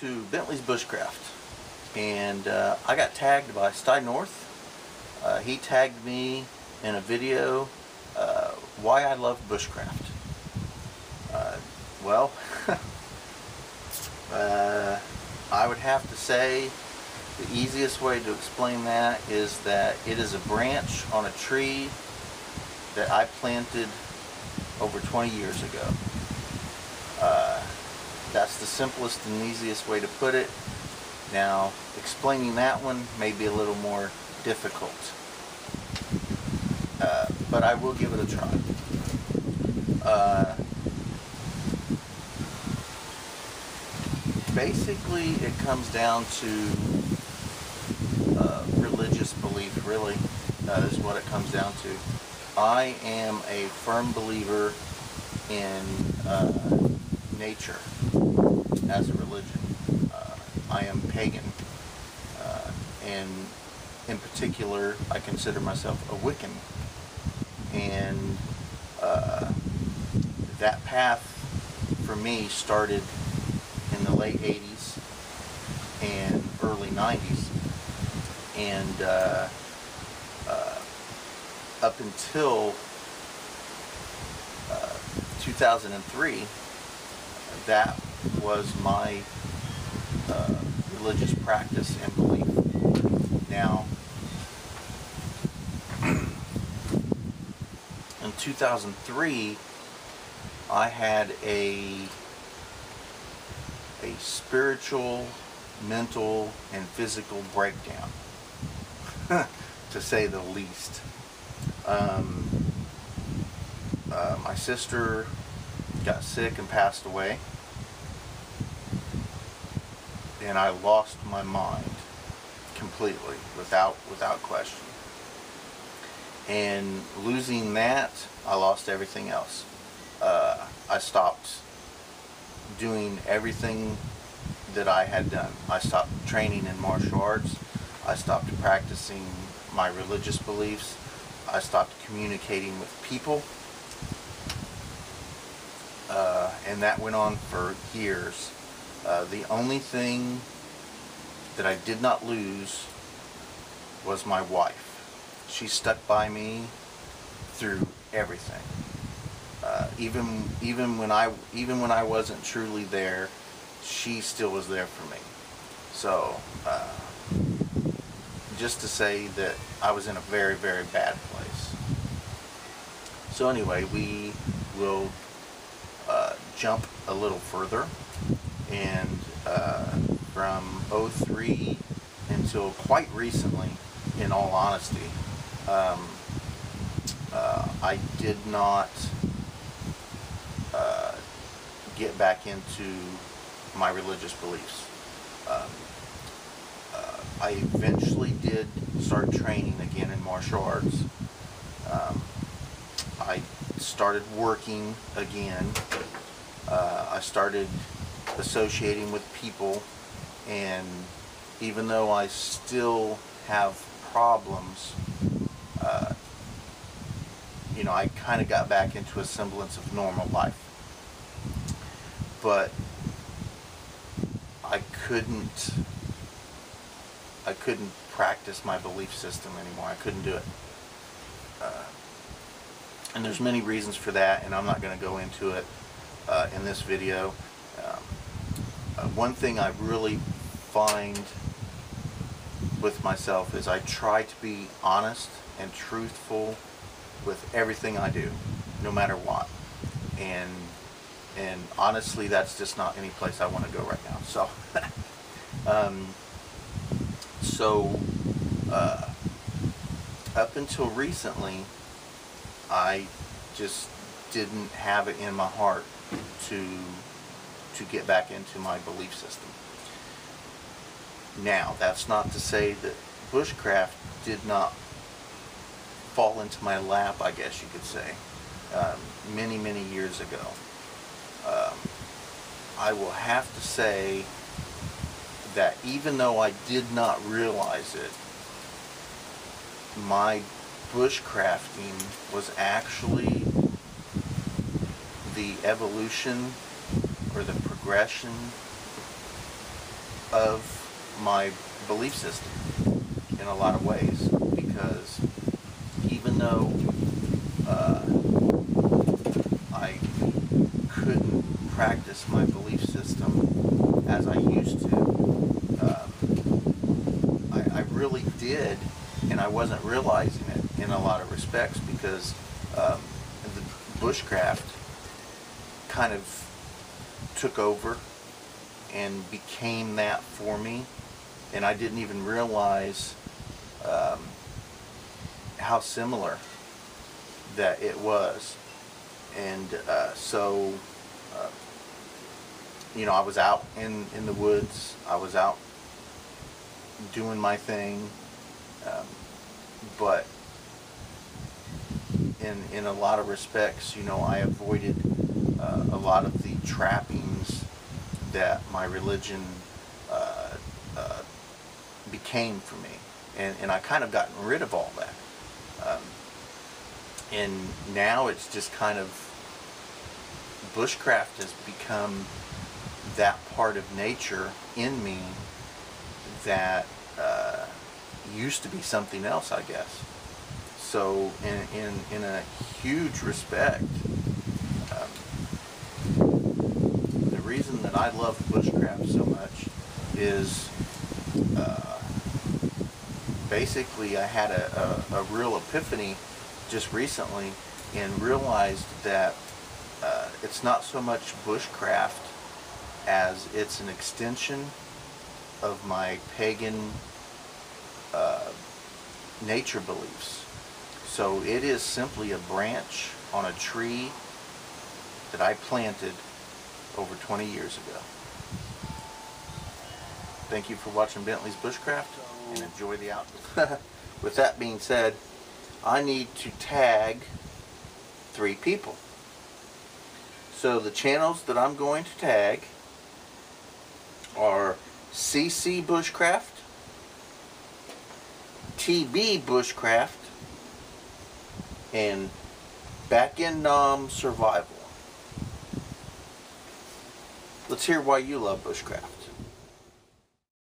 to Bentley's Bushcraft, and I got tagged by Sty North. He tagged me in a video why I love bushcraft. Well, I would have to say the easiest way to explain that is that it is a branch on a tree that I planted over 20 years ago. That's the simplest and easiest way to put it. Now, explaining that one may be a little more difficult, but I will give it a try. Basically, it comes down to religious belief, really, is what it comes down to. I am a firm believer in nature as a religion. I am pagan, and in particular, I consider myself a Wiccan. And that path for me started in the late 80s and early 90s, and up until 2003, that was my religious practice and belief. Now, in 2003, I had a spiritual, mental, and physical breakdown, to say the least. My sister got sick and passed away, and I lost my mind completely, without question. And losing that, I lost everything else. I stopped doing everything that I had done. I stopped training in martial arts. I stopped practicing my religious beliefs. I stopped communicating with people. And that went on for years. The only thing that I did not lose was my wife. She stuck by me through everything. Even when I wasn't truly there, she still was there for me. So, just to say that I was in a very, very bad place. So anyway, we will jump a little further, and from '03 until quite recently, in all honesty, I did not get back into my religious beliefs. I eventually did start training again in martial arts. I started working again. I started associating with people, and even though I still have problems, you know, I kind of got back into a semblance of normal life. But I couldn't practice my belief system anymore. I couldn't do it. And there's many reasons for that, and I'm not going to go into it in this video. One thing I really find with myself is I try to be honest and truthful with everything I do, no matter what. And honestly, that's just not any place I want to go right now. So, up until recently, I just didn't have it in my heart to get back into my belief system. Now, that's not to say that bushcraft did not fall into my lap, I guess you could say, many, many years ago. I will have to say that even though I did not realize it, my bushcrafting was actually the evolution or the progression of my belief system in a lot of ways, because even though I couldn't practice my belief system as I used to, I really did, and I wasn't realizing it in a lot of respects, because the bushcraft kind of took over and became that for me, and I didn't even realize how similar that it was. And so you know, I was out in the woods, I was out doing my thing, but in a lot of respects, you know, I avoided a lot of the trappings that my religion became for me, and I kind of gotten rid of all that, and now it's just kind of, bushcraft has become that part of nature in me that used to be something else, I guess. So in a huge respect, the reason that I love bushcraft so much is basically I had a real epiphany just recently, and realized that it's not so much bushcraft as it's an extension of my pagan nature beliefs. So it is simply a branch on a tree that I planted over 20 years ago. Thank you for watching Bentley's Bushcraft, and enjoy the outdoors. With that being said, I need to tag 3 people. So the channels that I'm going to tag are CC Bushcraft, TB Bushcraft, and Back in Nam Survival. Let's hear why you love bushcraft.